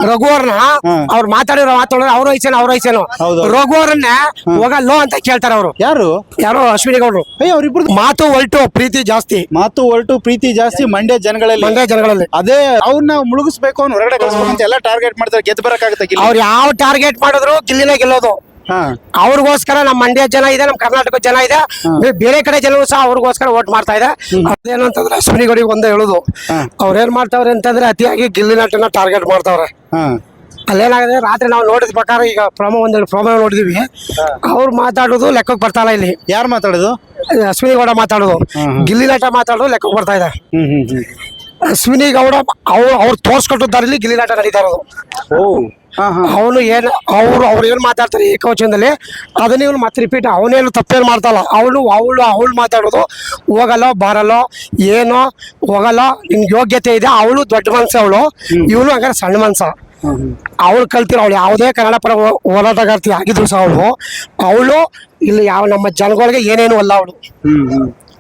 ರಘುವರ್ನ ಅವ್ರು ಮಾತಾಡಿರೋ ಅವ್ರ ವಯಸ್ಸೇನೋ ರಘುವರನ್ನೇ ಹೋಗಲ್ಲೋ ಅಂತ ಕೇಳ್ತಾರ ಅವರು. ಯಾರೋ ಅಶ್ವಿನಿ ಗೌಡ್ರು. ಅವ್ರಿಬ್ರು ಮಾತು ಹೊಲ್ಟು ಪ್ರೀತಿ ಜಾಸ್ತಿ ಮಂಡ್ಯ ಜನಗಳಲ್ಲಿ ಅದೇ ಅವ್ರನ್ನ ಮುಳುಗಿಸ್ಬೇಕು ಅವ್ನು ಹೊರಗಡೆ ಕಳಿಸ್ಬೇಕು ಅಂತ ಎಲ್ಲ ಟಾರ್ಗೆಟ್ ಮಾಡ್ತಾರೆ. ಗೆದ್ದು ಬರಕಾಗುತ್ತೆ. ಅವ್ರು ಯಾವ ಟಾರ್ಗೆಟ್ ಮಾಡಿದ್ರು ಗಿಲ್ಲಿನೇ ಗೆಲ್ಲೋದು. ಅವ್ರಿಗೋಸ್ಕರ ನಮ್ಮ ಮಂಡ್ಯ ಜನ ಇದೆ, ನಮ್ಮ ಕರ್ನಾಟಕ ಜನ ಇದೆ, ಬೇರೆ ಕಡೆ ಜನರು ಸಹ ಅವ್ರಿಗೋಸ್ಕರ ವೋಟ್ ಮಾಡ್ತಾ ಇದೆ. ಅದೇನಂತಂದ್ರೆ ಅಶ್ವಿನಿ ಗೌಡಿಗೆ ಒಂದೇ ಹೇಳುದು, ಅವ್ರೇನ್ ಮಾಡ್ತಾವ್ರೆ ಅಂತಂದ್ರೆ ಅತಿಯಾಗಿ ಗಿಲ್ಲಿ ನಟನ ಟಾರ್ಗೆಟ್ ಮಾಡ್ತಾವ್ರೆ. ಅಲ್ಲೇನಾಗಿದೆ, ರಾತ್ರಿ ನಾವು ನೋಡಿದ ಪ್ರಕಾರ ಈಗ ಪ್ರೋಮೋ ನೋಡಿದೀವಿ, ಅವ್ರು ಮಾತಾಡೋದು ಲೆಕ್ಕಕ್ಕೆ ಬರ್ತಾ ಇಲ್ಲ. ಇಲ್ಲಿ ಯಾರು ಮಾತಾಡೋದು? ಅಶ್ವಿನಿ ಗೌಡ ಮಾತಾಡೋದು, ಗಿಲ್ಲಿ ನಟ ಮಾತಾಡೋದು ಲೆಕ್ಕಕ್ಕೆ ಬರ್ತಾ ಇದೆ. ಅಶ್ವಿನಿ ಗೌಡ ಅವ್ರು ತೋರ್ಸ್ಕೊಟ್ಟಿದ್ದಾರಲ್ಲಿ ಗಿಲ್ಲಿ ನಟ ನಡೀತಾ ಇರೋದು. ಅವನು ಅವ್ರು ಏನ್ ಮಾತಾಡ್ತಾರೆ ಏಕವಚನದಲ್ಲಿ, ಅದನ್ನ ಇವನು ಮತ್ತೆ ರಿಪೀಟ್, ಅವನೇನು ತಪ್ಪೇನು ಮಾಡ್ತಾಳ. ಅವಳು ಮಾತಾಡೋದು ಹೋಗಲ್ಲೋ ಬರಲ್ಲೋ ಏನೋ ಹೋಗಲ್ಲ, ನಿಮ್ಗೆ ಯೋಗ್ಯತೆ ಇದೆ, ಅವಳು ದೊಡ್ಡ ಮನ್ಸ, ಇವನು ಹಂಗಾರೆ ಸಣ್ಣ ಮನ್ಸ. ಅವಳು ಕಲ್ತಿರೋ, ಅವಳು ಯಾವುದೇ ಕನ್ನಡ ಪರ ಹೋರಾಟಗಾರ್ತಿ ಆಗಿದ್ರು ಸಹ ಅವಳು ಇಲ್ಲಿ ನಮ್ಮ ಜನಗಳಿಗೆ ಏನೇನು ಅಲ್ಲ ಅವಳು.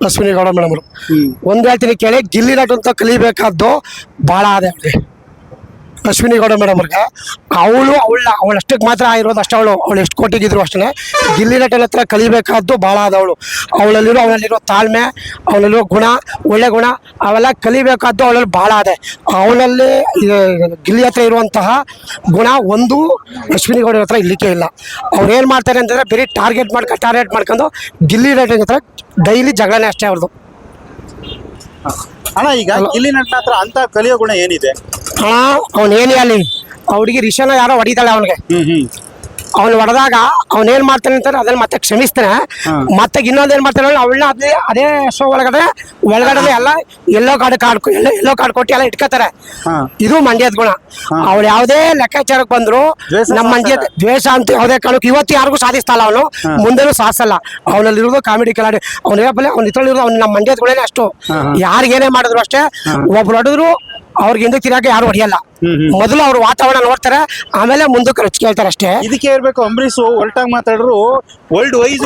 ಅಶ್ವಿನಿ ಗೌಡ ಮೇಡಮ್ ಅವರು ಒಂದ್ ಹೇಳ್ತೀನಿ ಕೇಳಿ, ಗಿಲ್ಲಿ ನಟ ಅಂತ ಕಲಿಬೇಕಾದ್ದು ಬಹಳ ಅದೇ ಅವ್ರಿಗೆ. ಅಶ್ವಿನಿ ಗೌಡ ಮೇಡಮ್ ಅವ್ರಿಗೆ ಅವಳಷ್ಟಕ್ಕೆ ಮಾತ್ರ ಆಗಿರೋದು ಅಷ್ಟೇ. ಅವಳು ಎಷ್ಟು ಕೋಟಿಗಿದ್ರು ಅಷ್ಟೇ. ಗಿಲ್ಲಿ ನಟನ ಹತ್ರ ಕಲಿಬೇಕಾದ್ದು ಭಾಳ ಆದವಳು. ಅವನಲ್ಲಿರೋ ತಾಳ್ಮೆ, ಅವನಲ್ಲಿರೋ ಗುಣ, ಒಳ್ಳೆ ಗುಣ, ಅವೆಲ್ಲ ಕಲಿಬೇಕಾದ್ದು ಅವಳಲ್ಲಿ ಭಾಳ ಅದೆ. ಅವನಲ್ಲಿ ಗಿಲ್ಲಿ ಹತ್ರ ಇರುವಂತಹ ಗುಣ ಒಂದು ಅಶ್ವಿನಿ ಗೌಡ ಹತ್ರ ಇಲ್ಲಿಕ್ಕೆ ಇಲ್ಲ. ಅವ್ರು ಏನು ಮಾಡ್ತಾರೆ ಅಂತಂದರೆ ಬರೀ ಟಾರ್ಗೆಟ್ ಮಾಡ್ಕೊಂಡು ಗಿಲ್ಲಿ ನಟನ ಹತ್ರ ಡೈಲಿ ಜಗಳನೇ ಅಷ್ಟೇ ಅವ್ರದ್ದು. ಅಣ್ಣ ಈಗ ಗಿಲ್ಲಿ ನಟನ ಹತ್ರ ಅಂತ ಕಲಿಯೋ ಗುಣ ಏನಿದೆ? ಅವನೇನೇ ಅಲ್ಲಿ ಹುಡುಗಿ ರಿಷನ ಯಾರೋ ಹೊಡಿತಾಳೆ ಅವನಿಗೆ. ಅವ್ನು ಹೊಡೆದಾಗ ಅವನೇನ್ ಮಾಡ್ತಾನೆ ಅಂತಾರೆ ಅದನ್ನ ಮತ್ತೆ ಕ್ಷಮಿಸ್ತಾನೆ. ಮತ್ತೆ ಇನ್ನೊಂದು ಏನ್ ಮಾಡ್ತಾನೆ, ಅವಳನ್ನ ಅದೇ ಶೋ ಒಳಗಡೆ ಎಲ್ಲ ಎಲ್ಲೋ ಕಾರ್ಡ್ ಕೊಟ್ಟು ಎಲ್ಲ ಇಟ್ಕೋತಾರೆ. ಇದು ಮಂಡ್ಯದ ಗುಣ. ಅವಳು ಯಾವುದೇ ಲೆಕ್ಕಾಚಾರಕ್ಕೆ ಬಂದ್ರು ನಮ್ಮ ಮಂಡ್ಯದ ದ್ವೇಷ ಅಂತ ಯಾವುದೇ ಕಾರಣಕ್ಕೂ ಇವತ್ತು ಯಾರಿಗೂ ಸಾಧಿಸ್ತಲ್ಲ. ಅವನು ಮುಂದೆನೂ ಸಾಧಿಸಲ್ಲ. ಅವನಲ್ಲಿರೋದು ಕಾಮಿಡಿ ಕಲಾಡಿ, ಅವ್ನ ಇದ್ರಲ್ಲಿರೋದು ಅವ್ನು ನಮ್ಮ ಮಂಡ್ಯದ ಗುಣನೇ ಅಷ್ಟು. ಯಾರಿಗೇನೇ ಮಾಡಿದ್ರು ಅಷ್ಟೇ, ಒಬ್ರು ಹೊಡೆದ್ರು ಅವ್ರಿಗೆ ಹಿಂದಕ್ಕೆ ತಿರಾಕ ಯಾರು ಹೊಡೆಯಲ್ಲ. ಮೊದಲು ಅವ್ರು ವಾತಾವರಣ ನೋಡ್ತಾರೆ, ಆಮೇಲೆ ಮುಂದಕ್ಕೆ ಕೇಳ್ತಾರೆ ಅಷ್ಟೇ. ಇದಕ್ಕೆ ಇರ್ಬೇಕು ಅಂಬರೀಶ್ ಒಲ್ಟಾಗಿ ಮಾತಾಡ್ರು ವರ್ಲ್ಡ್ ವೈಸ್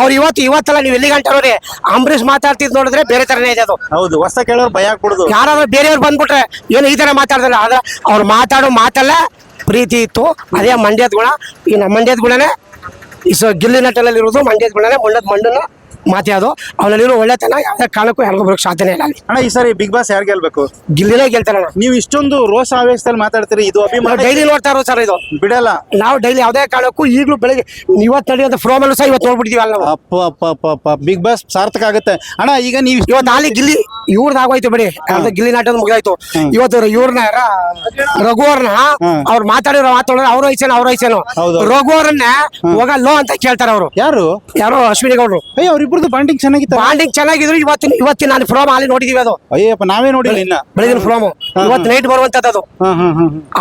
ಅವ್ರು ಇವತ್ತಲ್ಲ ನೀವು ಎಲ್ಲಿ ಗಂಟೆ ನೋಡಿ ಅಂಬರೀಶ್ ಮಾತಾಡ್ತಿದ್ ನೋಡಿದ್ರೆ ಬೇರೆ ತರನೇ ಇದೆ ಅದು. ಹೌದು, ಹೊಸ ಕೇಳೋರು ಭಯ ಆಗ್ಬಿಡುದು. ಯಾರಾದ್ರೂ ಬೇರೆಯವ್ರು ಬಂದ್ಬಿಟ್ರೆ ಏನು ಈ ತರ ಮಾತಾಡ್ದಲ್ಲ, ಆದ್ರೆ ಅವ್ರು ಮಾತಾಡೋ ಮಾತಲ್ಲ ಪ್ರೀತಿ ಇತ್ತು. ಅದೇ ಮಂಡ್ಯದ ಗುಣ. ಈ ನಮ್ಮ ಮಂಡ್ಯದ ಗುಣನೇ ಗಿಲ್ಲಿ ನಟನಲ್ಲಿ ಇರೋದು ಮಂಡ್ಯದ ಗುಣನೇ. ಮಣ್ಣನ್ನ ಮಾತೆ ಅದು. ಅವನಲ್ಲಿರೋ ಒಳ್ಳೆತನ ಯಾವುದೇ ಕಾರಣಕ್ಕೂ ಯಾರಿಗೂ ಬರೋಕ್ಕೆ ಸಾಧ್ಯನೇ ಇಲ್ಲ. ಅಣ್ಣ ಈ ಸಾರಿ ಬಿಗ್ ಬಾಸ್ ಯಾರು ಗೆಲ್ಬೇಕು? ಗಿಲ್ಲಿನೇ ಗೆಲ್ತಾರಣ್ಣ. ನೀವು ಇಷ್ಟೊಂದು ರೋಷ ಆವೇಶದಲ್ಲಿ ಮಾತಾಡ್ತೀರಿ, ಇದು ಅಭಿಮಾನ ಡೈಲಿ ನೋಡ್ತಾ ಇರೋದು ಸರ್, ಇದು ಬಿಡಲ್ಲ. ನಾವು ಡೈಲಿ ಯಾವುದೇ ಕಾರಣಕ್ಕೂ ಈಗಲೂ ಬೆಳಿಗ್ಗೆ ಇವತ್ತು ನಡೆಯುವಂತ ಪ್ರೋಮಲ್ಲೂ ಸಹ ಇವತ್ತು ನೋಡ್ಬಿಡ್ತೀವಲ್ಲ ನಾವು. ಅಪ್ಪ ಬಿಗ್ ಬಾಸ್ ಸಾರ್ಥಕ ಆಗುತ್ತೆ ಅಣ್ಣ. ಈಗ ನೀವು ಇವತ್ತು ಅಲ್ಲಿ ಗಿಲ್ಲಿ ಇವ್ರದ್ದು ಆಗೋಯ್ತು ಬಿಡಿ, ಗಿಲ್ಲಿ ನಾಟದ ಮುಗಿದಾಯ್ತು. ಇವತ್ತು ಇವ್ರನ್ನ ರಘುವರ್ನ ಅವ್ರು ಮಾತಾಡಿರೋ ಅವ್ರ ವಯಸ್ಸೇನೋ ರಘುವರನ್ನೇ ಹೋಗಲ್ಲೋ ಅಂತ ಕೇಳ್ತಾರ ಅವರು. ಯಾರೋ ಅಶ್ವಿನಿ ಗೌಡ್ರು. ಅವ್ರಿಬ್ರದ್ದು ಬಾಂಡಿಂಗ್ ಚೆನ್ನಾಗಿದ್ರು. ಇವತ್ತಿನ ನಾನು ಪ್ರೋಮೋ ಅಲ್ಲಿ ನೋಡಿದೀವಿ. ಅದು ಅಯ್ಯಪ್ಪ ನಾವೇ ನೋಡಿಲ್ಲ ಇನ್ನ ಬೆಳಗಿನ ಪ್ರೋಮೋ. ಇವತ್ತು ನೈಟ್ ಬರುವಂತದ್ದು.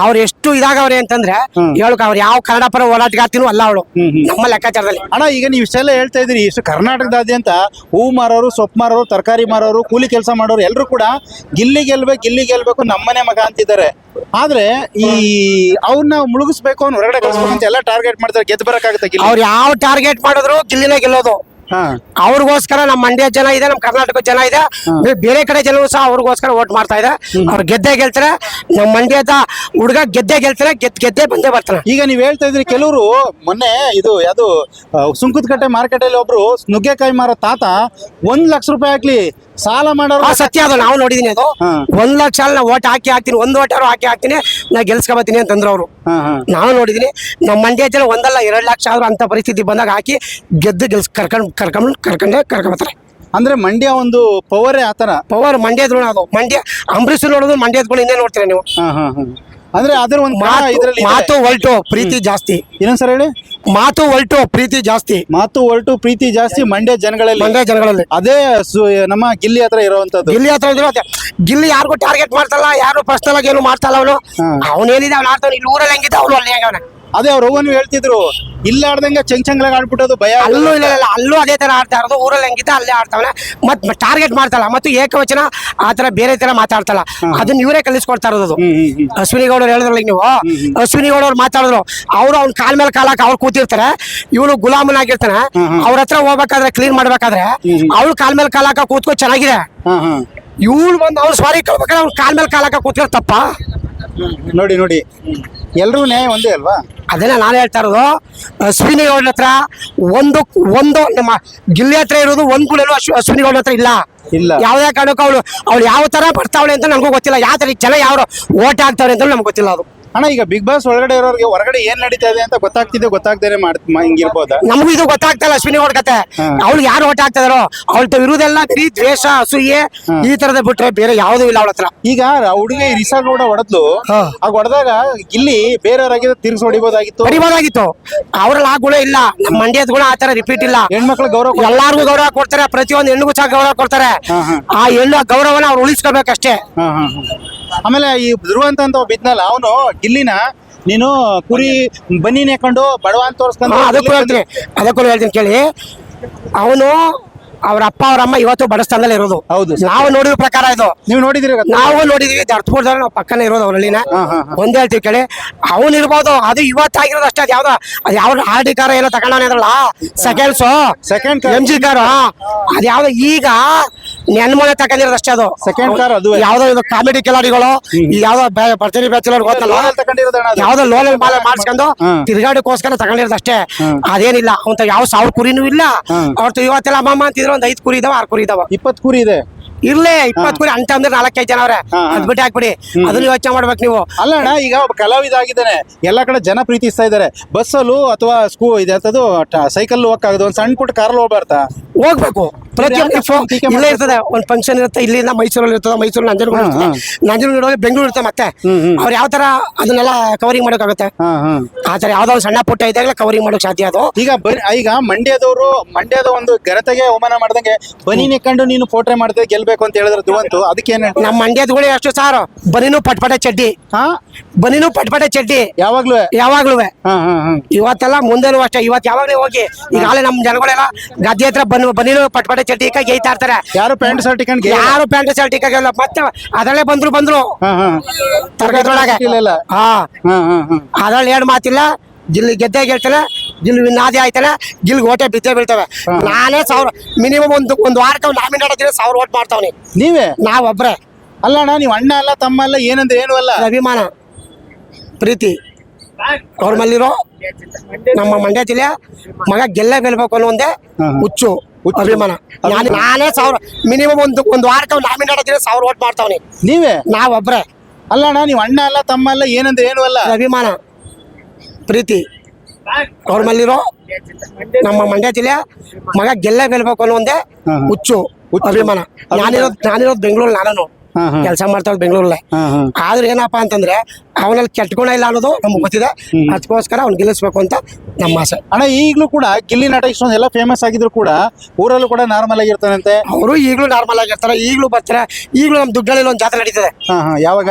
ಅವ್ರು ಎಷ್ಟು ಇದಾಗವ್ರೆ ಅಂತಂದ್ರೆ ಹೇಳಕ್ ಅವ್ರು ಯಾವ ಕನ್ನಡ ಪರ ಹೋರಾಟಗಾರ್ತಿನೂ ಅಲ್ಲ ಅವಳು ನಮ್ಮ ಲೆಕ್ಕಾಚಾರದಲ್ಲಿ. ಅಣ್ಣ ಈಗ ನೀವು ಇಷ್ಟೆಲ್ಲ ಹೇಳ್ತಾ ಇದ್ರಿ, ಇಷ್ಟು ಕರ್ನಾಟಕದಾದ್ಯಂತ ಹೂ ಮಾರೋರು, ಸೊಪ್ಪು ಮಾರೋರು, ತರಕಾರಿ ಮಾರೋರು, ಕೂಲಿ ಕೆಲಸ ಮಾಡೋರು ಎಲ್ಲರೂ ಕೂಡ ಗಿಲ್ಲಿ ಗೆಲ್ಬೇಕು ನಮ್ಮನೆ ಮಗ ಅಂತಿದ್ದಾರೆ. ಆದ್ರೆ ಈ ಅವ್ರನ್ನ ಮುಳುಗಿಸ್ಬೇಕು ಅವ್ನು ಹೊರಗಡೆ ಕಳಿಸ್ಬೇಕು ಅಂತ ಎಲ್ಲ ಟಾರ್ಗೆಟ್ ಮಾಡ್ತಾರೆ. ಗೆದ್ದು ಬರಕಾಗುತ್ತೆ? ಅವ್ರು ಯಾವ ಟಾರ್ಗೆಟ್ ಮಾಡಿದ್ರು ಗಿಲ್ಲಿನೇ ಗೆಲ್ಲೋದು. ಅವ್ರಿಗೋಸ್ಕರ ನಮ್ಮ ಮಂಡ್ಯ ಜನ ಇದೆ, ನಮ್ಮ ಕರ್ನಾಟಕ ಜನ ಇದೆ, ಬೇರೆ ಕಡೆ ಜನರು ಸಹ ಅವ್ರಿಗೋಸ್ಕರ ವೋಟ್ ಮಾಡ್ತಾ ಇದೆ. ಅವ್ರು ಗೆದ್ದೇ ಗೆಲ್ತಾರೆ. ನಮ್ಮ ಮಂಡ್ಯದ ಹುಡುಗ ಗೆದ್ದೇ ಬಂದೇ ಬರ್ತಾರೆ. ಈಗ ನೀವ್ ಹೇಳ್ತಾ ಇದ್ರಿ ಕೆಲವರು ಮೊನ್ನೆ ಇದು ಯಾವ್ದು ಸುಂಕದಕಟ್ಟೆ ಮಾರ್ಕೆಟ್ ಅಲ್ಲಿ ಒಬ್ರು ನುಗ್ಗೆಕಾಯಿ ಮಾರೋ ತಾತ 1 ಲಕ್ಷ ರೂಪಾಯಿ ಹಾಕ್ಲಿ ಸಾಲ ಮಾಡೋರು. ಸತ್ಯ, ಅದು ನಾವು ನೋಡಿದೀನಿ. ಅದು 1 ಲಕ್ಷ ನಾ ಓಟ್ ಹಾಕ್ತೀನಿ, 1 ಓಟಾರು ಹಾಕ್ತೀನಿ, ನಾ ಗೆಲ್ಸ್ಕೊಬತ್ತೀನಿ ಅಂತಂದ್ರು ಅವರು. ನಾವು ನೋಡಿದೀನಿ. ನಮ್ಮ ಮಂಡ್ಯ ಜನ 1 ಅಲ್ಲ 2 ಲಕ್ಷ ಆದ್ರೂ ಅಂತ ಪರಿಸ್ಥಿತಿ ಬಂದಾಗ ಹಾಕಿ ಗೆದ್ದು ಕರ್ಕೊಂಡ್ಬರ್ತಾರೆ. ಅಂದ್ರೆ ಮಂಡ್ಯ ಒಂದು ಪವರೇ ಆತರ. ಪವರ್ ಮಂಡ್ಯದ ಗುಣ ಅದು. ಮಂಡ್ಯ ಅಂಬರೀಶ್ ನೋಡೋದು ಮಂಡ್ಯದ ಗುಣ ಇನ್ನೇ ನೋಡ್ತೀರಾ ನೀವು. ಅಂದ್ರೆ ಅದ್ರ ಒಂದು ಮಾತು ಹೊಲ್ಟು ಪ್ರೀತಿ ಜಾಸ್ತಿ. ಇನ್ನೊಂದ್ಸರಿ ಹೇಳಿ. ಮಾತು ಹೊಲ್ಟು ಪ್ರೀತಿ ಜಾಸ್ತಿ ಮಂಡ್ಯ ಜನಗಳಲ್ಲಿ ಅದೇ ನಮ್ಮ ಗಿಲ್ಲಿ ಹತ್ರ ಇರುವಂತದ್ದು. ಗಿಲ್ಲಿ ಯಾರಿಗೂ ಟಾರ್ಗೆಟ್ ಮಾಡ್ತಲ್ಲ, ಯಾರು ಪರ್ಸನಲ್ ಆಗಿ ಏನು ಮಾಡ್ತಲ್ಲ. ಅವನೇನಿದೆ ಅವ್ನು ಆಡ್ತಾವ. ಇಲ್ಲಿ ಊರಲ್ಲಿ ಹೆಂಗಿದ್ದ ಅವನು ಅಲ್ಲಿ ಹೆಂಗವನ. ಅದೇ ಅವ್ರ ಅವ್ವನು ಹೇಳ್ತಿದ್ರು, ಇಲ್ಲ ಆಡ್ದಂಗ ಚಂಗ್ಚಂಗ್ಲಾಗ ಆಡ್ಬಿಟ್ಟೋದು ಭಯ. ಅಲ್ಲೂ ಅದೇ ತರ ಆಡ್ತಾ ಇರೋದು. ಊರಲ್ಲಿ ಹೆಂಗಿದ್ದ ಅಲ್ಲೇ ಆಡ್ತಾವನೆ. ಮತ್ ಟಾರ್ಗೆಟ್ ಮಾಡ್ತಲ್ಲ, ಮತ್ತು ಏಕವಚನ ಆತರ ಬೇರೆ ತರ ಮಾತಾಡ್ತಲ್ಲ. ಅದನ್ನ ಇವರೇ ಕಲಿಸ್ಕೊಡ್ತಾ ಇರೋದು. ಅಶ್ವಿನಿ ಗೌಡರು ಹೇಳಿದ್ರಲ್ಲ ನೀವು, ಅಶ್ವಿನಿ ಗೌಡವ್ರು ಮಾತಾಡಿದ್ರು. ಅವ್ರು ಅವ್ನ ಕಾಲ್ ಮೇಲೆ ಕಾಲಕ್ಕೆ ಅವ್ರು ಕೂತಿರ್ತಾರೆ, ಇವನು ಗುಲಾಮನಾಗಿರ್ತಾನೆ. ಅವ್ರ ಹತ್ರ ಹೋಗ್ಬೇಕಾದ್ರೆ ಕ್ಲೀನ್ ಮಾಡ್ಬೇಕಾದ್ರೆ ಅವ್ಳು ಕಾಲ್ ಮೇಲೆ ಕಾಲಕ್ಕ ಕೂತ್ಕೊ ಚೆನ್ನಾಗಿದೆ. ಇವಳು ಬಂದು ಅವ್ನು ಸಾರಿ ಕೇಳ್ಬೇಕಾದ್ರೆ ಅವ್ನ ಕಾಲ್ ಮೇಲೆ ಕಾಲಕ್ಕ ಕೂತ್ಕೊ ತಪ್ಪ. ನೋಡಿ ನೋಡಿ ಎಲ್ರಿಗೂ ನ್ಯಾಯ ಒಂದೇ ಅಲ್ವಾ? ಅದನ್ನ ನಾನು ಹೇಳ್ತಾ ಇರೋದು. ಅಶ್ವಿನಿ ಗೌಡ್ರ ಹತ್ರ ಒಂದು ನಮ್ಮ ಗಿಲ್ಲಿ ಹತ್ರ ಇರೋದು ಒಂದು ಗುಣನೂ ಅಶ್ವಿನಿ ಗೌಡ್ರ ಹತ್ರ ಇಲ್ಲ. ಇಲ್ಲ. ಯಾವುದೇ ಕಾರಣಕ್ಕೂ ಅವಳು ಯಾವ ತರ ಬರ್ತಾವಳೆ ಅಂತ ನನಗೂ ಗೊತ್ತಿಲ್ಲ. ಯಾವ ತರ ಜನ ಯಾವ ಓಟ್ ಹಾಕ್ತಾವ್ರೆ ಅಂತ ನಮ್ಗೆ ಗೊತ್ತಿಲ್ಲ. ಅದು ಅಣ್ಣ ಈಗ ಬಿಗ್ ಬಾಸ್ ಒಳಗಡೆ ಇರೋರಿಗೆ ಹೊರಗಡೆ ಏನ್ ನಡೀತಾ ಇದೆ ಅಂತ ಗೊತ್ತಾಗ್ದೇನೆ ಹಿಂಗಿರ್ಬೋದಾ? ನಮಗೂ ಇದು ಗೊತ್ತಾಗ್ತಲ್ಲ ಅಶ್ವಿನಿ ಗೌಡ್ ಕತೆ. ಅವ್ಳು ಯಾರು ಓಟ್ ಹಾಕ್ತಿದಾರೋ ಅವಳ ಇರುವುದೆಲ್ಲ ಬರೀ ದ್ವೇಷ, ಅಸೂಯೆ ಈ ತರದ ಬಿಟ್ರೆ ಬೇರೆ ಯಾವುದೂ ಇಲ್ಲ ಅವಳ ಹತ್ರ. ಈಗ ಹುಡುಗಿ ರಿಸಾ ಗೌಡ ಹೊಡೆದ್ಲು, ಆಗ ಹೊಡೆದಾಗ ಗಿಲ್ಲಿ ಬೇರೆಯವರಾಗಿದ್ರೆ ತಿರ್ಗಿಸಿ ಹೊಡಿಬೋದಾಗಿತ್ತು. ಅವ್ರಲ್ಲಿ ಆ ಗುಣ ಇಲ್ಲ. ನಮ್ಮ ಮಂಡ್ಯದ ಗುಣ ಆ ತರ ರಿಪೀಟ್ ಇಲ್ಲ. ಹೆಣ್ಮಕ್ಳು ಗೌರವ ಎಲ್ಲಾರ್ಗು ಗೌರವ ಕೊಡ್ತಾರೆ, ಪ್ರತಿಯೊಂದು ಹೆಣ್ಣಿಗೂ ಸಹ ಗೌರವ ಕೊಡ್ತಾರೆ. ಆ ಹೆಣ್ಣು ಗೌರವನ ಅವ್ರು ಉಳಿಸ್ಕೋಬೇಕಷ್ಟೇ. ಆಮೇಲೆ ಈ ಧ್ರುವ ಅಂತ ಬಿದ್ನಲ್ಲ, ಅವನು ಗಿಲ್ಲಿನ ನೀನು ಕುರಿ ಬನ್ನಿ ನೆಕೊಂಡು ಬಡವ ಅಂತ ತೋರಿಸ್ಕೊಂಡು ಅದಕ್ಕೂ ಹೇಳ್ತೀನಿ ಕೇಳಿ. ಅವನು ಅವ್ರ ಅಪ್ಪ ಅವ್ರ ಅಮ್ಮ ಇವತ್ತು ಬಡಸ್ಥಾನದಲ್ಲಿ ಇರೋದು. ಹೌದು. ನಾವು ನೋಡಿದ ಪ್ರಕಾರ ಇದು ನೀವು ನೋಡಿದಿರಿ? ನಾವು ನೋಡಿದೀವಿ. ದರ್ಪುರದಲ್ಲಿ ನಾವು ಪಕ್ಕನೇ ಇರೋದು ಅವ್ರಲ್ಲಿನ. ಒಂದೇ ಹೇಳ್ತೀವಿ ಕೇಳಿ, ಅವನು ಇರ್ಬೋದು. ಅದು ಇವತ್ತಾಗಿರೋದು ಅಷ್ಟೇ. ಅದು ಯಾವ್ದು ಆರ್ ಡಿ ಕಾರ ಏನೋ ತಗೊಂಡವನೇ ಅದ್ರಲ್ಲ, ಸೆಕೆಂಡ್ MG ಕಾರು. ಅದ್ ಯಾವ್ದು ಈಗ ನೆನ್ಮೊನೆ ತಗೊಂಡಿರೋದು ಅಷ್ಟೇ. ಅದು ಸೆಕೆಂಡ್ ಕಾರ್. ಅದು ಯಾವ್ದೋ ಇದು ಕಾಮಿಡಿ ಕೆಲವರಿಗಳು ಯಾವ್ದೋ ಭರ್ಜರಿ ಬ್ಯಾಚುಲರ್ ಗೊತ್ತಲ್ಲ, ಯಾವ್ದೋ ಲೋನ್ ಮಾಲೆ ಮಾಡಿಸ್ಕೊಂಡು ತಿರ್ಗಾಡಕ್ಕೋಸ್ಕರ ತಗೊಂಡಿರೋದು ಅಷ್ಟೇ. ಅದೇನಿಲ್ಲ. ಅವಂತ ಯಾವ 1000 ಕುರಿನೂ ಇಲ್ಲ. ಅವ್ರದ್ದು ಇವತ್ತೆಲ್ಲ ಅಮ್ಮಮ್ಮ ಅಂತಿದ್ರು. ಒಂದು 5 ಕುರಿ ಇದಾವ, 6 ಕುರಿ ಇದಾವ. 20 ಕುರಿ ಇದೆ. ಇರ್ಲೇ 20 ಕುರಿ ಅಂತ ಅಂದ್ರೆ 4-5 ಜನ ಅವ್ರೆ. ಅದ್ ಬಿಟ್ಟು ಹಾಕ್ಬಿಡಿ. ಅದನ್ನ ಯೋಚನೆ ಮಾಡ್ಬೇಕು ನೀವು. ಅಲ್ಲ ಅಣ್ಣ, ಈಗ ಒಬ್ಬ ಕಲಾವಿದ ಆಗಿದ್ದಾನೆ, ಎಲ್ಲಾ ಕಡೆ ಜನ ಪ್ರೀತಿಸ್ತಾ ಇದಾರೆ. ಬಸ್ಸಲ್ಲೂ ಅಥವಾ ಇದೆಂತದ್ದು ಸೈಕಲ್ ಹೋಗಕ್ಕಾಗದು, ಒಂದ್ ಸಣ್ಣ ಪುಟ್ಟ ಕಾರಲ್ಲಿ ಹೋಗ್ಬಾರ್ದಾ? ಹೋಗ್ಬೇಕು. ಪ್ರತಿಯೊಂದು ಇಲ್ಲೇ ಇರ್ತದೆ. ಒಂದು ಫಂಕ್ಷನ್ ಇರುತ್ತೆ, ಇಲ್ಲಿಂದ ಮೈಸೂರಲ್ಲಿ ಇರ್ತದೆ, ಮೈಸೂರು ನಂಜನಗೂಡು ಇರ್ತದೆ, ನಂಜನಗೂಡು ಬೆಂಗಳೂರು ಇರ್ತದೆ. ಮತ್ತೆ ಅವ್ರು ಯಾವ ತರ ಅದನ್ನೆಲ್ಲ ಕವರಿಂಗ್ ಮಾಡೋಕ್ಕಾಗುತ್ತೆ? ಆ ತರ ಯಾವ್ದೋ ಒಂದು ಸಣ್ಣ ಪುಟ್ಟ ಇದ್ದಾಗಲೇ ಕವರಿಂಗ್ ಮಾಡೋಕ್ ಸಾಧ್ಯ. ಅದು ಈಗ ಮಂಡ್ಯದ ಒಂದು ಘನತೆಗೆ ಅವಮಾನ ಮಾಡ್ದಂಗೆ ಬನಿ ನೆಕ್ಕೊಂಡು ನೀನು ಪೋಟ್ರೆ ಮಾಡ್ದೆ ಗೆಲ್ಬೇಕು ಅಂತ ಹೇಳಿದ್ರೆ ಧ್ರುವಂತು, ಅದಕ್ಕೇನು? ನಮ್ಮ ಮಂಡ್ಯದಗಳು ಎಷ್ಟು ಸಾರು ಬನಿನೂ ಪಟ್ಪಟೆ ಚಡ್ಡಿ. ಬನಿನೂ ಪಟ್ಪಟೆ ಚಡ್ಡಿ ಯಾವಾಗ್ಲೂ. ಇವತ್ತೆಲ್ಲ ಮುಂದೆನೂ ಅಷ್ಟೇ. ಇವತ್ತು ಯಾವಾಗಲೇ ಹೋಗಿ ಈಗಾಗಲೇ ನಮ್ಮ ಜನಗಳೆಲ್ಲ ಗದ್ದೆ ಹತ್ರ ಬನಿನೂ ಪಟ್ಪಟೆ ಚಡ್ಡಿ ಗೇಯ್ತಾ ಇರ್ತಾರೆ. ಯಾರು ಪ್ಯಾಂಟ್ ಶರ್ಟ್ ಇಕ್ಕಾಗಿಲ್ಲ. ಮತ್ತೆ ಅದರಲ್ಲೇ ಬಂದ್ರು ತರಗತಿಯೊಳಗೆ. ಅದ್ರಲ್ಲಿ ಏನ್ ಮಾತಿಲ್ಲ. ಗಿಲ್ಲಿ ಗೆದ್ದೆ ಗೆಲ್ತಾನೆ, ಗಿಲ್ಲಿ ವಿನ್ನಾದಿ ಆಯ್ತಾನೆ, ಗಿಲ್ ಓಟೆ ಬಿದ್ದೇ ಬೀಳ್ತವೆ. ನಾನೇ 1000 ಮಿನಿಮಮ್ ಒಂದು ವಾರಕ್ಕೆ ನಾಮಿನೇಟ್ ಆಗಿದ್ರೆ 1000 ಓಟ್ ಮಾಡ್ತಾವ್ನಿ. ನೀವೇ? ನಾವೊಬ್ರೆ. ಅಲ್ಲ ಅಣ್ಣ, ನೀವು ಅಣ್ಣ ಅಲ್ಲ ತಮ್ಮ ಅಲ್ಲ, ಏನಂದ್ರೆ ಏನು ಅಲ್ಲ, ಅಭಿಮಾನ ಪ್ರೀತಿ ಅವ್ರ ಮೇಲಿರೋ. ನಮ್ಮ ಮಂಡ್ಯ ಜಿಲ್ಲೆ ಮಗ ಗೆಲ್ಲೇ ಗೆಲ್ಬೇಕು ಅನ್ನೋ ಒಂದೇ ಹುಚ್ಚು ಅಭಿಮಾನ. ನಾನೇ 1000 ಮಿನಿಮಮ್ ಒಂದು ವಾರಕ್ಕೆ ನಾಮಿನೇಟ್ ಆಗಿದ್ರೆ 1000 ಓಟ್ ಮಾಡ್ತಾವ್ನಿ. ನೀವೇ? ನಾವೊಬ್ರೆ. ಅಲ್ಲ ಅಣ್ಣ, ನೀವು ಅಣ್ಣ ಅಲ್ಲ ತಮ್ಮ ಅಲ್ಲ, ಏನಂದ್ರೆ ಏನು ಅಲ್ಲ, ಅಭಿಮಾನ ಪ್ರೀತಿ ಅವ್ರ ಮೇಲಿರೋ. ನಮ್ಮ ಮಂಡ್ಯ ಜಿಲ್ಲೆ ಮಗ ಗೆಲ್ಲೇ ಗೆಲ್ಬೇಕು ಅನ್ನೋ ಒಂದೇ ಹುಚ್ಚು ಅಭಿಮಾನ. ನಾನಿರೋದು ಬೆಂಗಳೂರು. ನಾನು ಕೆಲಸ ಮಾಡ್ತಾ ಇರೋದು ಬೆಂಗಳೂರಲ್ಲೇ. ಆದ್ರೆ ಏನಪ್ಪಾ ಅಂತಂದ್ರೆ ಅವನಲ್ಲಿ ಕೆಟ್ಟ ಗುಣ ಇಲ್ಲ ಅನ್ನೋದು ನಮ್ಗೆ ಗೊತ್ತಿದೆ. ಅದಕ್ಕೋಸ್ಕರ ಅವ್ನು ಗೆಲ್ಲಿಸ್ಬೇಕು ಅಂತ ನಮ್ಮ ಆಸೆ. ಅಣ್ಣ, ಈಗಲೂ ಕೂಡ ಗಿಲ್ಲಿ ನಟ ಇಷ್ಟೊಂದೆಲ್ಲ ಫೇಮಸ್ ಆಗಿದ್ರು ಕೂಡ ಊರಲ್ಲೂ ಕೂಡ ನಾರ್ಮಲ್ ಆಗಿರ್ತಾನಂತೆ. ಅವರು ಈಗಲೂ ನಾರ್ಮಲ್ ಆಗಿರ್ತಾರೆ, ಈಗಲೂ ಬರ್ತಾರೆ. ಈಗಲೂ ನಮ್ಮ ದುಡ್ಡಳ್ಳಿಲಿ ಒಂದು ಜಾತ್ರೆ ನಡೀತದೆ. ಯಾವಾಗ?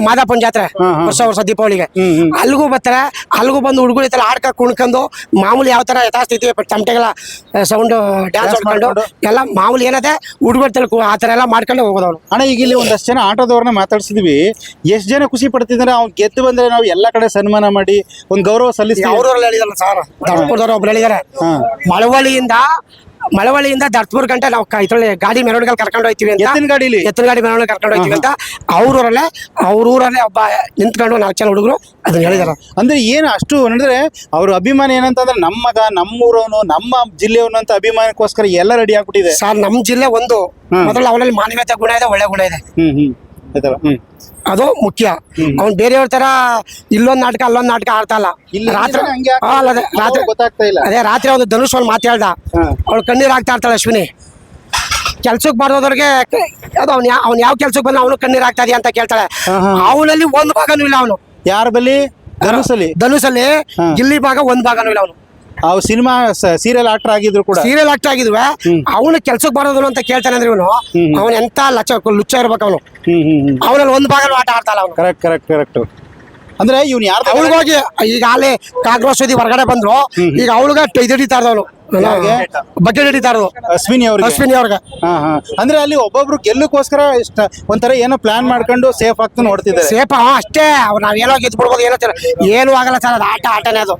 ಮಾದಾಪುರ ಜಾತ್ರೆ ವರ್ಷ ದೀಪಾವಳಿಗೆ. ಅಲ್ಲಿಗೂ ಬರ್ತಾರೆ. ಅಲ್ಲಿಗೂ ಬಂದು ಹುಡುಗರು ಆಡ್ಕ ಕುಣ್ಕೊಂಡು ಮಾಮೂಲಿ ಯಾವ ತರ ಯಥಾಸ್ಥಿತಿ ತಮಟೆಗೆಲ್ಲ ಸೌಂಡ್ ಡ್ಯಾನ್ಸ್ ಮಾಡ್ಕೊಂಡು ಎಲ್ಲ ಮಾಮೂಲಿ ಏನದೆ ಹುಡುಗರು ಆ ತರ ಎಲ್ಲ ಮಾಡ್ಕೊಂಡು ಹೋಗೋದವ್ರು. ಅಣ್ಣ, ಈಗ ಇಲ್ಲಿ ಒಂದಷ್ಟು ಜನ ಆಟೋದವ್ರನ್ನ ಮಾತಾಡ್ಸಿದ್ವಿ. ಎಷ್ಟು ಜನ ಖುಷಿ ಪಡ್ತಿದ್ರೆ ಅವ್ನು ಗೆದ್ದು ಬಂದ್ರೆ ನಾವು ಎಲ್ಲಾ ಕಡೆ ಸನ್ಮಾನ ಮಾಡಿ ಒಂದು ಗೌರವ ಸಲ್ಲಿಸ್ತೀವಿ. ಅವ್ರವ್ರಲ್ಲಿ ಹೇಳಿದಲ್ಲ ಸರ್, ದರ್ಪುರದವ್ರು ಒಬ್ರು ಹೇಳಿದಾರೆ. ಮಳವಳ್ಳಿಯಿಂದ ದರ್ಪುರ್ ಗಂಟೆ ನಾವು ಇದ್ರಲ್ಲಿ ಗಾಡಿ ಮೆರವಣಿಗೆ ಕರ್ಕೊಂಡು ಹೋಗ್ತೀವಿ ಅಂತ. ಎತ್ತಿನ ಗಾಡಿ ಮೆರವಣಿಗೆ ಕರ್ಕೊಂಡು ಹೋಗ್ತೀವಿ ಅಂತ ಅವ್ರೂರಲ್ಲೇ ಒಬ್ಬ ನಿಂತ್ಕೊಂಡು 4 ಜನ ಹುಡುಗರು ಅದನ್ನ ಹೇಳಿದಾರ. ಅಂದ್ರೆ ಏನು ಅಷ್ಟು ಅಂದ್ರೆ ಅವ್ರ ಅಭಿಮಾನ ಏನಂತಂದ್ರೆ ನಮ್ಮ ಮಗ, ನಮ್ಮೂರವನು, ನಮ್ಮ ಜಿಲ್ಲೆಯವನು ಅಂತ ಅಭಿಮಾನಕ್ಕೋಸ್ಕರ ಎಲ್ಲ ರೆಡಿ ಆಗ್ಬಿಟ್ಟಿದೆ ಸರ್. ನಮ್ಮ ಜಿಲ್ಲೆ ಒಂದು ಮೊದಲು ಅವನಲ್ಲಿ ಮಾನವೀಯತೆ ಗುಣ ಇದೆ, ಒಳ್ಳೆ ಗುಣ ಇದೆ. ಅದು ಮುಖ್ಯ. ಅವ್ನು ಬೇರೆಯವ್ರ ತರ ಇಲ್ಲೊಂದ್ ನಾಟಕ ಅಲ್ಲೊಂದ್ ನಾಟಕ ಆಡ್ತಾ ಇಲ್ಲ. ರಾತ್ರಿ ಒಂದು ಧನುಷ್ ಅವ್ನು ಮಾತಾಡ್ದ, ಅವ್ಳು ಕಣ್ಣೀರ್ ಆಗ್ತಾ ಇರ್ತಾಳೆ ಅಶ್ವಿನಿ. ಕೆಲ್ಸಕ್ಕೆ ಬಾರ್ದವ್ರಿಗೆ ಅದು ಅವ್ನು ಯಾವ ಕೆಲ್ಸಕ್ಕೆ ಬಂದ ಅವನು ಕಣ್ಣೀರ್ ಆಗ್ತಾ ಇದೆಯಾ ಅಂತ ಕೇಳ್ತಾಳೆ. ಅವನಲ್ಲಿ ಒಂದು ಭಾಗನೂ ಇಲ್ಲ. ಅವನು ಯಾರ ಬಲ್ಲಿ? ಧನುಷಲ್ಲಿ ಗಿಲ್ಲಿ ಭಾಗ ಒಂದು ಭಾಗನೂ ಇಲ್ಲ. ಅವನು ಅವ್ ಸಿನಿಮಾ ಸೀರಿಯಲ್ ಆಕ್ಟರ್ ಆಗಿದ್ರು ಕೂಡ ಅವನು ಕೆಲ್ಸಕ್ಕೆ ಬರೋದು ಅಂತ ಕೇಳ್ತಾನೆ ಅಂದ್ರೆ ಇವನು ಅವನ್ ಎಂತ ಲುಚ್ಚ ಇರ್ಬೇಕು. ಅವನು ಅವನಲ್ಲಿ ಒಂದು ಭಾಗ ಆಟ ಆಡ್ತಾಳ. ಅವನು ಕರೆಕ್ಟ್. ಅಂದ್ರೆ ಇವ್ನು ಯಾರು ಅವಳಿಗೋಗಿ ಈಗ ಅಲ್ಲಿ ಕಾಗ್ರೋಷದಿ ಹೊರಗಡೆ ಬಂದ್ರು. ಈಗ ಅವಳಿಗೆ ಇದು ಹಿಡಿತಾ ಇದ್ದವನು ಯಾರಿಗೆ? ಬಕೆಟ್ ಹಿಡಿತಾ ಇರೋದು ಅಶ್ವಿನಿ ಅವ್ರಿಗೆ. ಅಶ್ವಿನಿ ಅವ್ರಿಗೆ. ಅಂದ್ರೆ ಅಲ್ಲಿ ಒಬ್ಬೊಬ್ರು ಗೆಲ್ಲಕ್ಕೋಸ್ಕರ ಒಂಥರ ಏನೋ ಪ್ಲಾನ್ ಮಾಡ್ಕೊಂಡು ಸೇಫ್ ಆಗ್ತಾ ನೋಡ್ತಿದ್ದಾರೆ. ಸೇಫ್ ಅಷ್ಟೇ, ಅವ್ರು ನಾವ್ ಏನೋ ಗೆದ್ದು ಬಿಡ್ಬೋದು, ಏನು ಆಗಲ್ಲ ಸರ್. ಅದು ಆಟನೇ ಅದು.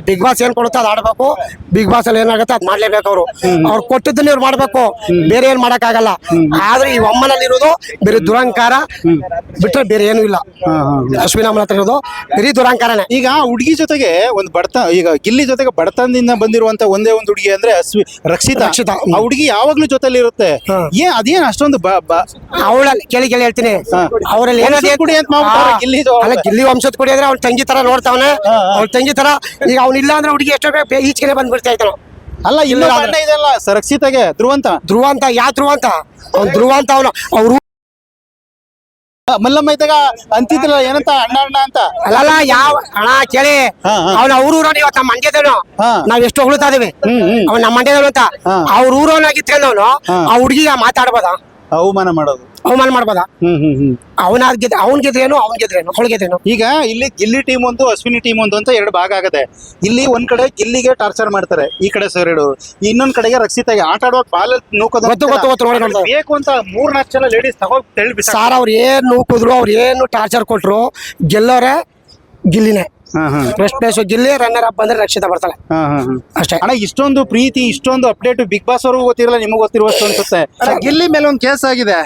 ಬಿಗ್ ಬಾಸ್ ಏನ್ ಕೊಡುತ್ತೆ ಅದು ಆಡ್ಬೇಕು. ಬಿಗ್ ಬಾಸ್ ಅಲ್ಲಿ ಏನಾಗುತ್ತೆ ಅದ್ ಮಾಡ್ಲೇಬೇಕು. ಅವ್ರು ಕೊಟ್ಟಿದ್ದನ್ನ ಇವ್ರು ಮಾಡ್ಬೇಕು, ಬೇರೆ ಏನ್ ಮಾಡಕ್ ಆಗಲ್ಲ. ಆದ್ರೆ ಈ ಒಮ್ಮನಲ್ಲಿ ಇರೋದು ಬೇರೆ ದುರಂಕಾರ ಬಿಟ್ರೆ ಬೇರೆ ಏನು ಇಲ್ಲ. ಅಶ್ವಿನಿ ಅಮ್ಮನ ಹತ್ರ ಇರೋದು ಬರೀ ದುರಂಕಾರನೇ. ಈಗ ಹುಡುಗಿ ಜೊತೆಗೆ ಒಂದು ಈಗ ಗಿಲ್ಲಿ ಜೊತೆಗೆ ಬಡತನದಿಂದ ಬಂದಿರುವಂತ ಒಂದೇ ಒಂದು ಹುಡುಗಿ ಅಂದ್ರೆ ರಕ್ಷಿತಾ. ಆ ಹುಡುಗಿ ಯಾವಾಗ್ಲೂ ಜೊತೆಲಿ ಇರುತ್ತೆ. ಅದೇನ್ ಅಷ್ಟೊಂದು ಅವಳಲ್ಲಿ ಕೇಳಿ ಹೇಳ್ತೀನಿ, ಅವರಲ್ಲಿ ಏನಾದ್ರು ಕುಡಿ ಅಂತ ಮಾಡ್ಬಿಟ್ಟಾರೆ ಗಿಲ್ಲಿದು. ಅಲ್ಲ, ಗಿಲ್ಲಿ ವಂಶದ ಕುಡಿ ಅಂದ್ರೆ ಅವ್ಳ ತಂಗಿ ತರ ನೋಡ್ತಾವನೆ. ಅವ್ಳ ತಂಗಿ ತರ. ಈಗ ಅವ್ನಿಲ್ಲ ಅಂದ್ರೆ ಹುಡುಗಿ ಎಷ್ಟೋ ಈಚೆಗೆ ಬಂದ್ಬಿಡ್ತಾ ಇದ್ದಾನು. ಅಲ್ಲ, ಇಲ್ಲ ಇದೆಲ್ಲ ರಕ್ಷಿತಾಗೆ ಧ್ರುವ ಅಂತ ಯಾವ ಧ್ರುವ ಅಂತ? ಅವ್ನು ಧ್ರುವ ಅಂತ. ಅವ್ರು ಮಲ್ಲಮ್ಮ ಇದ್ದಾಗ ಅಂತಿದ್ರಲ್ಲ ಏನಂತ ಅಣ್ಣ ಅಣ್ಣ ಅಂತ. ಅಲ್ಲಲ್ಲ, ಯಾವ ಅಣ್ಣ ಕೇಳಿ, ಅವ್ನ ಅವ್ರ ಊರವನು. ಇವತ್ತು ನಮ್ಮ ಮಂಡ್ಯದವನು. ನಾವ್ ಎಷ್ಟು ಹೊಗಳ್ತಾ ಇದೀವಿ ಅವ್ನ ನಮ್ಮ ಮಂಡ್ಯದವನು ಅಂತ. ಅವ್ರ ಊರವನಾಗಿತ್ಕೊಂಡವನು ಆ ಹುಡುಗಿಗ ಮಾತಾಡ್ಬೋದ? ಅವಮಾನ ಮಾಡೋದು, ಅವಮಾನ ಮಾಡ್ಬೋದಾ? ಅವ್ನ ಗೆದ್ರೇನು, ಅವ್ನ್ ಗೆದ್ರೇನು, ಅವಳು ಗೆದ್ರೇನು? ಈಗ ಇಲ್ಲಿ ಗಿಲ್ಲಿ ಟೀಮ್ ಒಂದು, ಅಶ್ವಿನಿ ಟೀಮ್ ಒಂದು ಅಂತ ಎರಡು ಭಾಗ ಆಗದೆ. ಇಲ್ಲಿ ಒಂದ್ ಕಡೆ ಗಿಲ್ಲಿಗೆ ಟಾರ್ಚರ್ ಮಾಡ್ತಾರೆ, ಈ ಕಡೆ ಸೈರಡವರು. ಇನ್ನೊಂದ್ ಕಡೆಗೆ ರಕ್ಷಿತಾಗೆ ಆಟ ಆಡುವಾಗ ಬಾಲ್ ನೂಕೋದು ಬೇಕು ಅಂತ 3-4 ಜನ ಲೇಡೀಸ್ ತಗೊಂಡು ಸಾರ್. ಅವ್ರು ಏನ್ ನೂಕಿದ್ರು, ಅವ್ರು ಏನು ಟಾರ್ಚರ್ ಕೊಟ್ರು, ಗೆಲ್ಲೋರೆ ಗಿಲ್ಲಿನೇ. First place Gilli, runner up ಬಂದ್ರೆ ರಕ್ಷಿತಾ ಬರ್ತಾಳೆ ಅಷ್ಟೇ. ಅಣ್ಣ, ಇಷ್ಟೊಂದು ಪ್ರೀತಿ, ಇಷ್ಟೊಂದು ಅಪ್ಡೇಟ್ ಬಿಗ್ ಬಾಸ್ ಅವ್ರಿಗೂ ಗೊತ್ತಿರಲ್ಲ, ನಿಮಗೂ ಗೊತ್ತಿರುವಷ್ಟು ಅನ್ಸುತ್ತೆ. ಗಿಲ್ಲಿ ಮೇಲೆ ಒಂದು ಕೇಸ್ ಆಗಿದೆ.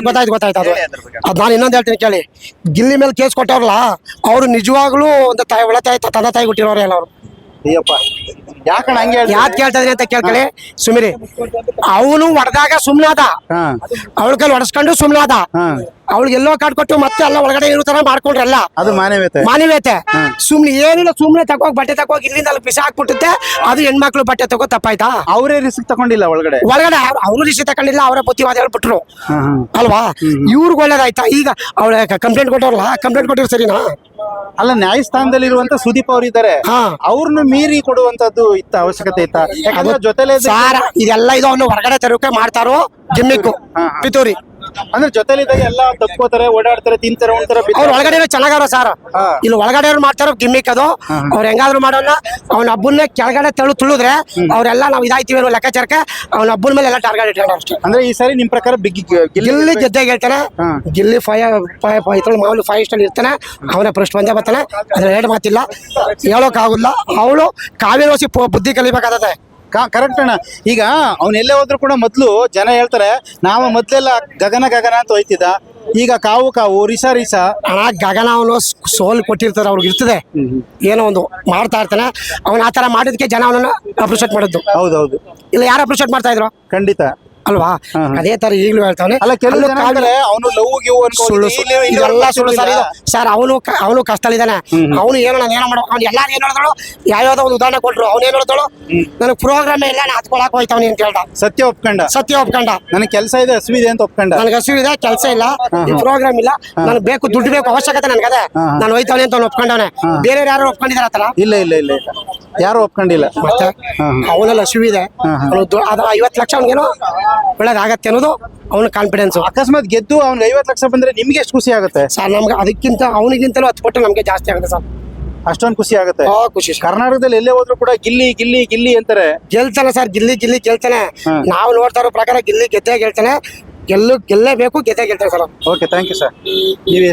ಗೊತ್ತಾಯ್ತು ಅದು. ನಾನು ಇನ್ನೊಂದು ಹೇಳ್ತೀನಿ ಕೇಳಿ. ಗಿಲ್ಲಿ ಮೇಲೆ ಕೇಸ್ ಕೊಟ್ಟವ್ರಲ್ಲ, ಅವ್ರು ನಿಜವಾಗ್ಲೂ ಒಂದು ತಂದೆ ತಾಯಿ ಕೊಟ್ಟಿರೋರೆ ಎಲ್ಲ. ಅವ್ರು ಅಯ್ಯಪ್ಪ, ಯಾಕಣ್ಣ ಹಂಗೆ ಯಾಕೆ ಕೇಳ್ತಾ ಇದೀನಿ ಅಂತ ಕೇಳ್ಕೊಳ್ಳಿ ಸುಮಿರಿ. ಅವನು ಹೊಡೆದಾಗ ಸುಮ್ನಾದ, ಅವಳ ಕೈಲಿ ಹೊಡೆಸ್ಕೊಂಡು ಸುಮ್ನಾದ. ಅವಳಿಗೆ ಎಲ್ಲೋ ಕಾರ್ಡ್ ಕೊಟ್ಟು ಮತ್ತೆ ಎಲ್ಲ ಒಳಗಡೆ ಇರೋ ತರ ಮಾಡ್ಕೊಂಡ್ರಲ್ಲ, ಅದು ಮಾನವೀಯತೆ. ಸುಮ್ನೆ ಏನಿಲ್ಲ, ಸುಮ್ನೆ ತಗೋಗ್ ಬಟ್ಟೆ ತಗೋಗಿ ಇಲ್ಲಿಂದ ಅಲ್ಲಿ ಪಿಸ ಹಾಕ್ಬಿಟ್ಟುತ್ತೆ. ಅದು ಹೆಣ್ಮಕ್ಳು ಬಟ್ಟೆ ತಗೋ ತಪ್ಪಾಯ್ತಾ? ಅವರೇ ರಿಸ್ಕ್ ತಗೊಂಡಿಲ್ಲ, ಒಳಗಡೆ ಅವರು ರಿಸ್ಕ್ ತಗೊಂಡಿಲ್ಲ, ಅವರ ಬುದ್ಧಿವಾದ ಹೇಳ್ಬಿಟ್ರು ಅಲ್ವಾ? ಇವ್ರಿಗೆ ಒಳ್ಳೇದಾಯ್ತಾ? ಈಗ ಅವಳ ಕಂಪ್ಲೇಂಟ್ ಕೊಟ್ಟವ್ರಲ್ಲ, ಕಂಪ್ಲೇಂಟ್ ಕೊಟ್ಟಿರು ಸರಿನಾ? ಅಲ್ಲ, ನ್ಯಾಯಸ್ಥಾನದಲ್ಲಿ ಇರುವಂತ ಸುದೀಪ್ ಅವ್ರು ಇದ್ದಾರೆ, ಅವ್ರನ್ನ ಮೀರಿ ಕೊಡುವಂತದ್ದು ಇತ್ತ ಅವಶ್ಯಕತೆ ಇತ್ತ? ಜೊತೆಲೆ ಸಾರ ಇದೆಲ್ಲ ಇದು ಅವನು ಹೊರಗಡೆ ತರೋಕೆ ಮಾಡ್ತಾರೋ ಗಿಮ್ಮಿಕ್ಕು ಪಿತೂರಿ. ಅಂದ್ರೆ ಜೊತೆಲಿದ್ದಾಗ ಎಲ್ಲ ತಪ್ಕೋತಾರೆ, ಓಡಾಡ್ತಾರೆ, ತಿಂತಾರೆ, ಉಣ್ತಾರೆ. ಅವ್ರು ಒಳಗಡೆ ಚೆನ್ನಾಗವ್ರ ಸಾರ್. ಇಲ್ಲಿ ಒಳಗಡೆ ಮಾಡ್ತಾರೋ ಗಿಮ್ಮಿಕ್ ಅದು. ಅವ್ರು ಹೆಂಗಾದ್ರು ಮಾಡೋಣ, ಅವ್ನ ಹಬ್ಬನ್ನೇ ಕೆಳಗಡೆ ತುಳಿದ್ರೆ ಅವ್ರೆಲ್ಲ ನಾವು ಇದಾಯ್ತೀವಿ ಅನ್ನೋ ಲೆಕ್ಕಾಚಾರಕ್ಕೆ ಅವ್ನ ಹಬ್ಬನ ಮೇಲೆ ಎಲ್ಲ ಟಾರ್ಗೆಟ್ ಇಟ್ಕೊಂಡು ಅಷ್ಟೇ. ಅಂದ್ರೆ ಈ ಸಾರಿ ನಿಮ್ ಪ್ರಕಾರ ಗಿಲ್ಲಿ ಗೆದ್ದೆ ಹೇಳ್ತಾನೆ. ಗಿಲ್ಲಿ ಮಾಮೂಲಿ 5 ಸ್ಟಾರ್ ಇರ್ತಾನೆ. ಅವನೇ ಫಸ್ಟ್ ಬಂದೇ ಬರ್ತಾನೆ, ಅದ್ರ 2 ಮಾತಿಲ್ಲ, ಹೇಳೋಕ್ ಆಗುಲ್ಲ. ಅವಳು ಕಾವೇರಿ ಬುದ್ಧಿ ಕಲಿಬೇಕಾಗತ್ತೆ. ಕರೆಕ್ಟ್ ಅಣ್ಣ. ಈಗ ಅವ್ನ ಎಲ್ಲೇ ಹೋದ್ರು ಕೂಡ ಮೊದ್ಲು ಜನ ಹೇಳ್ತಾರೆ, ನಾವು ಮೊದ್ಲೆಲ್ಲ ಗಗನ ಅಂತ ಹೋಯ್ತಿದ್ದ, ಈಗ ಕಾವು ರಿಸಾ ಅಣ್ಣ. ಗಗನ ಅವನು ಸೋಲ್ ಕೊಟ್ಟಿರ್ತಾರೆ, ಅವ್ರಿಗೆ ಇರ್ತದೆ, ಏನೋ ಒಂದು ಮಾಡ್ತಾ ಇರ್ತಾನೆ. ಅವ್ನ ಆತರ ಮಾಡಿದಕ್ಕೆ ಜನ ಅವನನ್ನ ಅಪ್ರಿಷಿಯೇಟ್ ಮಾಡಿದ್ದು. ಹೌದೌದು. ಇಲ್ಲ, ಯಾರು ಅಪ್ರಿಷಿಯೇಟ್ ಮಾಡ್ತಾ ಇದ್ರು? ಖಂಡಿತ ಅಲ್ವಾ? ಅದೇ ತರ ಈಗಲೂ ಹೇಳ್ತಾನೆ. ಅವನು ಇದೆಲ್ಲ ಸುಳ್ಳು ಸರ್. ಅವನು ಕಷ್ಟದಲ್ಲಿದ್ದಾನೆ. ಅವನು ಏನೋ ನಾನು ಏನೋ ಮಾಡೋ, ಅವ್ನು ಎಲ್ಲಾರು ಏನ್ ಹೇಳಿದಳು, ಯಾವ್ಯಾವ್ದೋ ಒಂದು ಉದಾಹರಣೆ ಕೊಟ್ರು. ಅವ್ನೇನ್ ಹೇಳಿದಳು, ನನಗೆ ಪ್ರೋಗ್ರಾಮ್ ಇಲ್ಲ, ನಾನು ಹತ್ಕೊಳಕ್ ಹೋಯ್ತಾವನಿ ಅಂತ ಹೇಳ್ದ. ಸತ್ಯ ಒಪ್ಕೊಂಡ. ನನಗೆ ಕೆಲಸ ಇದೆ, ಹಸುವಿದೆ ಅಂತ ಒಪ್ಕೊಂಡ. ನನಗೆ ಹಸುವಿದೆ, ಕೆಲಸ ಇಲ್ಲ, ಪ್ರೋಗ್ರಾಮ್ ಇಲ್ಲ, ನನಗೆ ಬೇಕು, ದುಡ್ಡು ಬೇಕು, ಅವಶ್ಯಕತೆ ನನ್ಗದೆ, ನಾನು ಹೋಯ್ತಾವನಿ ಅಂತ ಅವ್ನು ಒಪ್ಕೊಂಡವನೆ. ಬೇರೆ ಯಾರು ಒಪ್ಕೊಂಡಿದಾರ ಆತರ? ಇಲ್ಲ, ಯಾರು ಒಪ್ಕೊಂಡಿಲ್ಲ. ಮತ್ತೆ ಅವನಲ್ಲಿ ಹಸುವಿದೆ, ಅದು 50 ಲಕ್ಷ ಅವ್ನಿಗೇನೋ ಒಳ್ಳೇದಾಗತ್ತೆ ಅನ್ನೋದು ಅವನ ಕಾನ್ಫಿಡೆನ್ಸ್. ಅಕಸ್ಮಾತ್ ಗೆದ್ದು ಅವ್ನಿಗೆ 50 ಲಕ್ಷ ಬಂದ್ರೆ ನಿಮ್ಗೆ ಎಷ್ಟು ಖುಷಿ ಆಗುತ್ತೆ ಸರ್? ನಮ್ಗೆ ಅದಕ್ಕಿಂತ ಅವನಿಗಿಂತಲೂ 10 ಪಟ್ಟು ನಮ್ಗೆ ಜಾಸ್ತಿ ಆಗುತ್ತೆ ಸರ್. ಅಷ್ಟೊಂದು ಖುಷಿ ಆಗುತ್ತೆ. ಖುಷಿ. ಕರ್ನಾಟಕದಲ್ಲಿ ಎಲ್ಲೇ ಹೋದ್ರು ಕೂಡ ಗಿಲ್ಲಿ ಅಂತಾರೆ. ಗೆಲ್ತಾನೆ ಸರ್, ಗಿಲ್ಲಿ ಗೆಲ್ತಾನೆ. ನಾವು ನೋಡ್ತಾ ಇರೋ ಪ್ರಕಾರ ಗಿಲ್ಲಿ ಗೆದ್ದೇ ಗೆಲ್ತಾನೆ. ಗೆಲ್ಲೇಬೇಕು, ಗೆದ್ದೇ ಗೆಲ್ತಾನೆ sir. Okay, thank you sir. ನೀವು